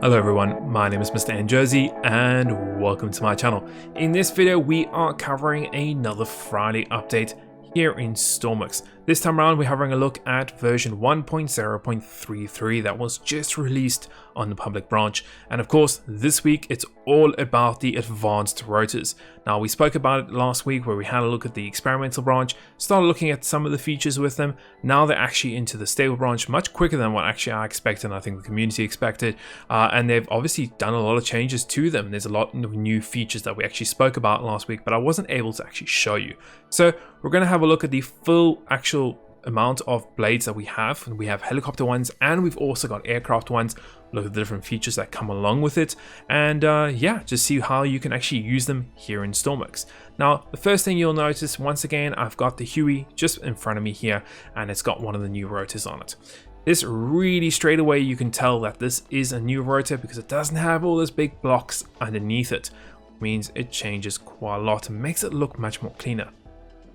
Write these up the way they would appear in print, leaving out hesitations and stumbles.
Hello everyone, my name is MrNJersey and welcome to my channel. In this video we are covering another Friday update here in Stormworks. This time around we're having a look at version 1.0.33 that was just released on the public branch, and of course this week it's all about the advanced rotors. Now we spoke about it last week where we had a look at the experimental branch, started looking at some of the features with them. Now they're actually into the stable branch much quicker than what actually I expected and I think the community expected, and they've obviously done a lot of changes to them. There's a lot of new features that we actually spoke about last week but I wasn't able to actually show you. So we're going to have a look at the full actual amount of blades that we have, and we have helicopter ones and we've also got aircraft ones. Look at the different features that come along with it, and yeah, just see how you can actually use them here in Stormworks. Now the first thing you'll notice, once again, I've got the Huey just in front of me here and it's got one of the new rotors on it. This really straight away you can tell that this is a new rotor because it doesn't have all those big blocks underneath it. Means it changes quite a lot and makes it look much more cleaner.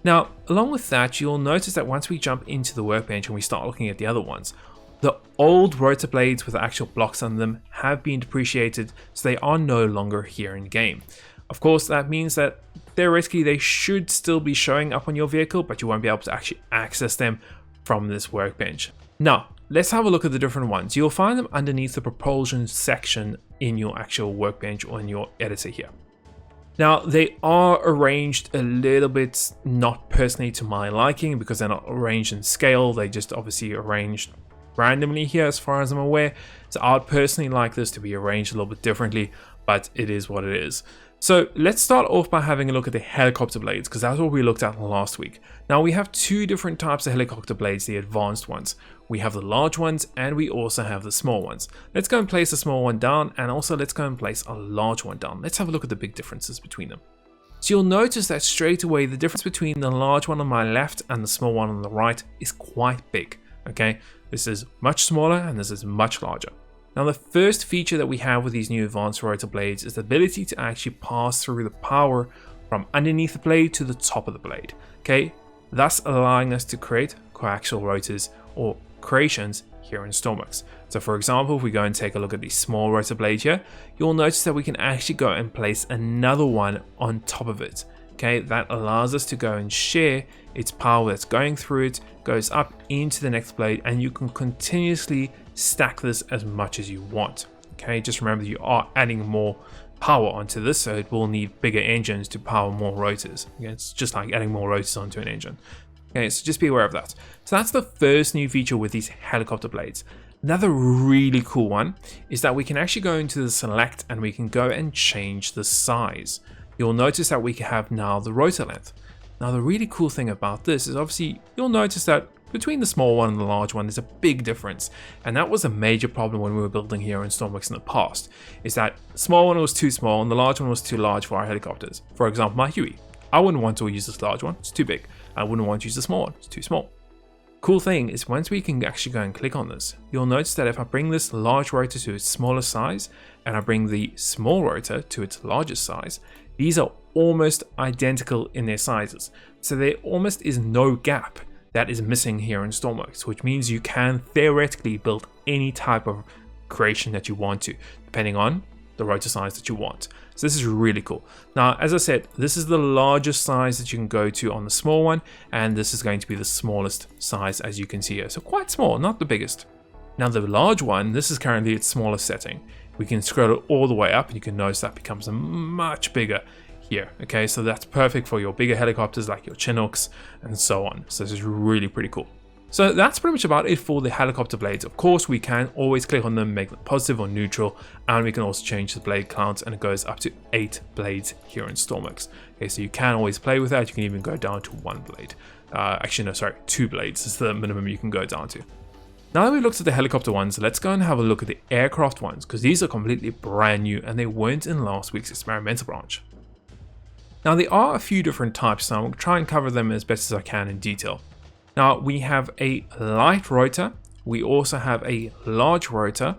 Now, along with that, you'll notice that once we jump into the workbench and we start looking at the other ones, the old rotor blades with the actual blocks on them have been depreciated, so they are no longer here in game. Of course, that means that theoretically they should still be showing up on your vehicle, but you won't be able to actually access them from this workbench. Now, let's have a look at the different ones. You'll find them underneath the propulsion section in your actual workbench or in your editor here. Now, they are arranged a little bit not personally to my liking because they're not arranged in scale. They just obviously arranged randomly here as far as I'm aware. So I'd personally like this to be arranged a little bit differently, but it is what it is. So let's start off by having a look at the helicopter blades because that's what we looked at last week. Now we have two different types of helicopter blades, the advanced ones. We have the large ones and we also have the small ones. Let's go and place the small one down, and also let's go and place a large one down. Let's have a look at the big differences between them. So you'll notice that straight away the difference between the large one on my left and the small one on the right is quite big. Okay, this is much smaller and this is much larger. Now the first feature that we have with these new advanced rotor blades is the ability to actually pass through the power from underneath the blade to the top of the blade, okay, thus allowing us to create coaxial rotors or creations here in Stormworks. So for example, if we go and take a look at the small rotor blade here, you'll notice that we can actually go and place another one on top of it. Okay, that allows us to go and share its power that's going through it, goes up into the next blade, and you can continuously stack this as much as you want. Okay, just remember you are adding more power onto this, so it will need bigger engines to power more rotors. Okay, it's just like adding more rotors onto an engine. Okay, so just be aware of that. So that's the first new feature with these helicopter blades. Another really cool one is that we can actually go into the select and we can go and change the size. You'll notice that we have now the rotor length. Now the really cool thing about this is obviously you'll notice that between the small one and the large one there's a big difference, and that was a major problem when we were building here in Stormworks in the past, is that the small one was too small and the large one was too large for our helicopters. For example, my Huey. I wouldn't want to use this large one, it's too big. I wouldn't want to use the small one, it's too small. Cool thing is once we can actually go and click on this, you'll notice that if I bring this large rotor to its smaller size and I bring the small rotor to its largest size, these are almost identical in their sizes. So there almost is no gap that is missing here in Stormworks, which means you can theoretically build any type of creation that you want to, depending on the rotor size that you want. So this is really cool. Now, as I said, this is the largest size that you can go to on the small one, and this is going to be the smallest size as you can see here. So quite small, not the biggest. Now the large one, this is currently its smallest setting. We can scroll it all the way up and you can notice that becomes much bigger here. Okay, so that's perfect for your bigger helicopters like your Chinooks and so on. So this is really pretty cool. So that's pretty much about it for the helicopter blades. Of course, we can always click on them, make them positive or neutral, and we can also change the blade count, and it goes up to 8 blades here in Stormworks. Okay, so you can always play with that. You can even go down to 1 blade. Actually, no, sorry, 2 blades is the minimum you can go down to. Now that we looked at the helicopter ones, let's go and have a look at the aircraft ones, because these are completely brand new and they weren't in last week's experimental branch. Now there are a few different types, so I'll try and cover them as best as I can in detail. Now we have a light rotor, we also have a large rotor,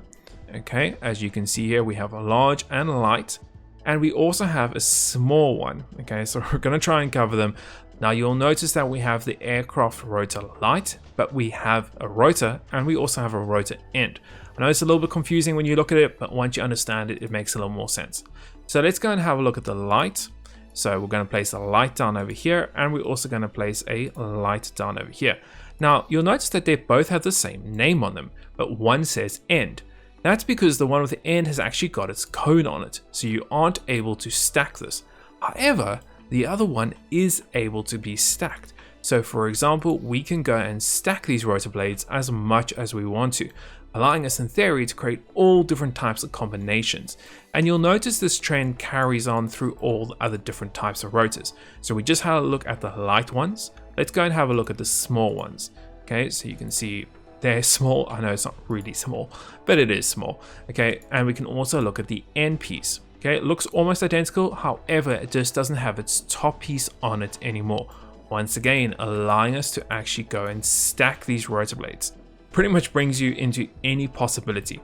okay, as you can see here we have a large and a light, and we also have a small one, okay, so we're going to try and cover them. Now you'll notice that we have the aircraft rotor light, but we have a rotor and we also have a rotor end. I know it's a little bit confusing when you look at it, but once you understand it, it makes a little more sense. So let's go and have a look at the light. So we're going to place a light down over here, and we're also going to place a light down over here. Now you'll notice that they both have the same name on them, but one says end. That's because the one with the end has actually got its cone on it, so you aren't able to stack this. However, the other one is able to be stacked. So for example, we can go and stack these rotor blades as much as we want to, allowing us in theory to create all different types of combinations. And you'll notice this trend carries on through all the other different types of rotors. So we just had a look at the light ones. Let's go and have a look at the small ones. Okay, so you can see they're small. I know it's not really small, but it is small. Okay, and we can also look at the end piece. Okay, it looks almost identical, however, it just doesn't have its top piece on it anymore. Once again, allowing us to actually go and stack these rotor blades. Pretty much brings you into any possibility.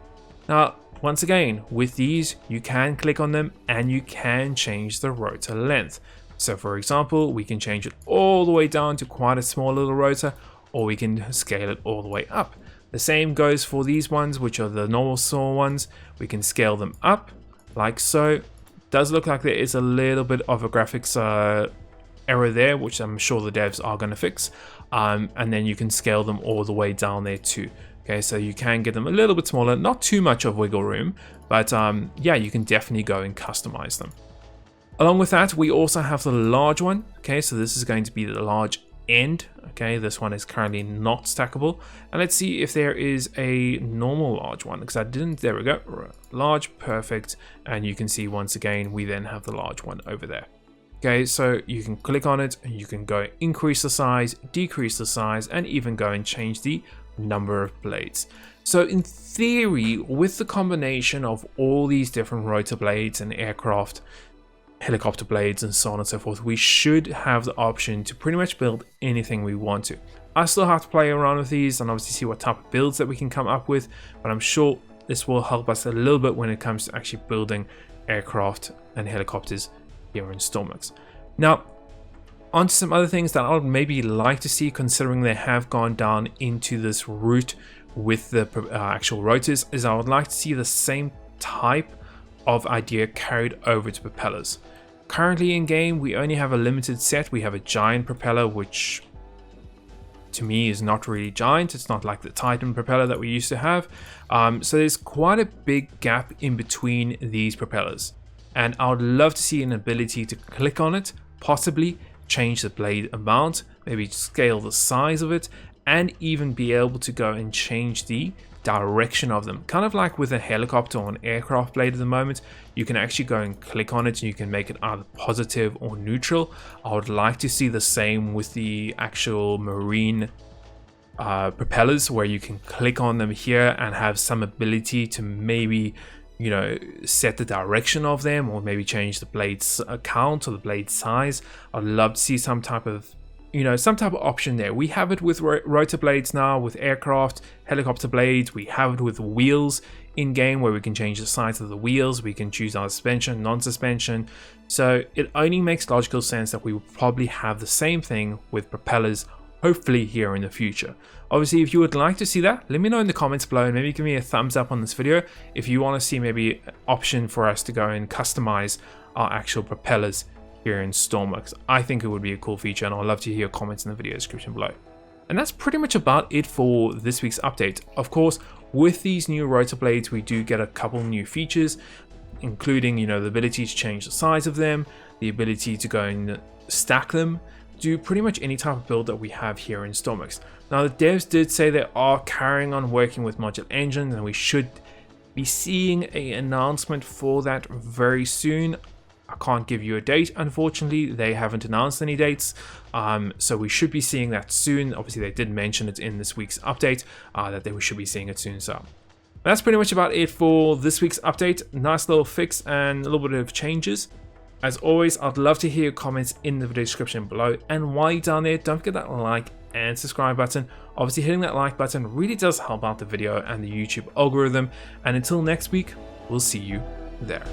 Now, once again, with these, you can click on them and you can change the rotor length. So for example, we can change it all the way down to quite a small little rotor, or we can scale it all the way up. The same goes for these ones, which are the normal small ones. We can scale them up like so. It does look like there is a little bit of a graphics error there, which I'm sure the devs are going to fix. And then you can scale them all the way down there too. Okay, so you can get them a little bit smaller, not too much of wiggle room, but yeah, you can definitely go and customize them. Along with that, we also have the large one. Okay, so this is going to be the large end. Okay, this one is currently not stackable, and let's see if there is a normal large one, because I didn't. There we go, large, perfect. And you can see once again we then have the large one over there. Okay, so you can click on it and you can go increase the size, decrease the size, and even go and change the number of blades. So in theory, with the combination of all these different rotor blades and aircraft, helicopter blades and so on and so forth, we should have the option to pretty much build anything we want to. I still have to play around with these and obviously see what type of builds that we can come up with, but I'm sure this will help us a little bit when it comes to actually building aircraft and helicopters here in Stormworks. Now, on to some other things that I would maybe like to see, considering they have gone down into this route with the actual rotors, is I would like to see the same type of idea carried over to propellers. Currently in game, we only have a limited set. We have a giant propeller, which to me is not really giant. It's not like the Titan propeller that we used to have. So there's quite a big gap in between these propellers. And I would love to see an ability to click on it, possibly change the blade amount, maybe scale the size of it, and even be able to go and change the direction of them. Kind of like with a helicopter or an aircraft blade at the moment, you can actually go and click on it and you can make it either positive or neutral. I would like to see the same with the actual marine propellers, where you can click on them here and have some ability to maybe, you know, set the direction of them, or maybe change the blade's count or the blade size. I'd love to see some type of, you know, some type of option there. We have it with rotor blades now, with aircraft, helicopter blades. We have it with wheels in game, where we can change the size of the wheels. We can choose our suspension, non-suspension. So it only makes logical sense that we will probably have the same thing with propellers, hopefully here in the future. Obviously, if you would like to see that, let me know in the comments below, and maybe give me a thumbs up on this video if you want to see maybe an option for us to go and customize our actual propellers here in Stormworks. I think it would be a cool feature, and I'd love to hear your comments in the video description below. And that's pretty much about it for this week's update. Of course, with these new rotor blades, we do get a couple new features, including, you know, the ability to change the size of them, the ability to go and stack them, do pretty much any type of build that we have here in Stormworks. Now, the devs did say they are carrying on working with modular engines, and we should be seeing an announcement for that very soon. I can't give you a date, unfortunately. They haven't announced any dates, so we should be seeing that soon. Obviously, they did mention it in this week's update, that we should be seeing it soon. So that's pretty much about it for this week's update. Nice little fix and a little bit of changes. As always, I'd love to hear your comments in the video description below. And while you're down there, don't forget that like and subscribe button. Obviously, hitting that like button really does help out the video and the YouTube algorithm. And until next week, we'll see you there.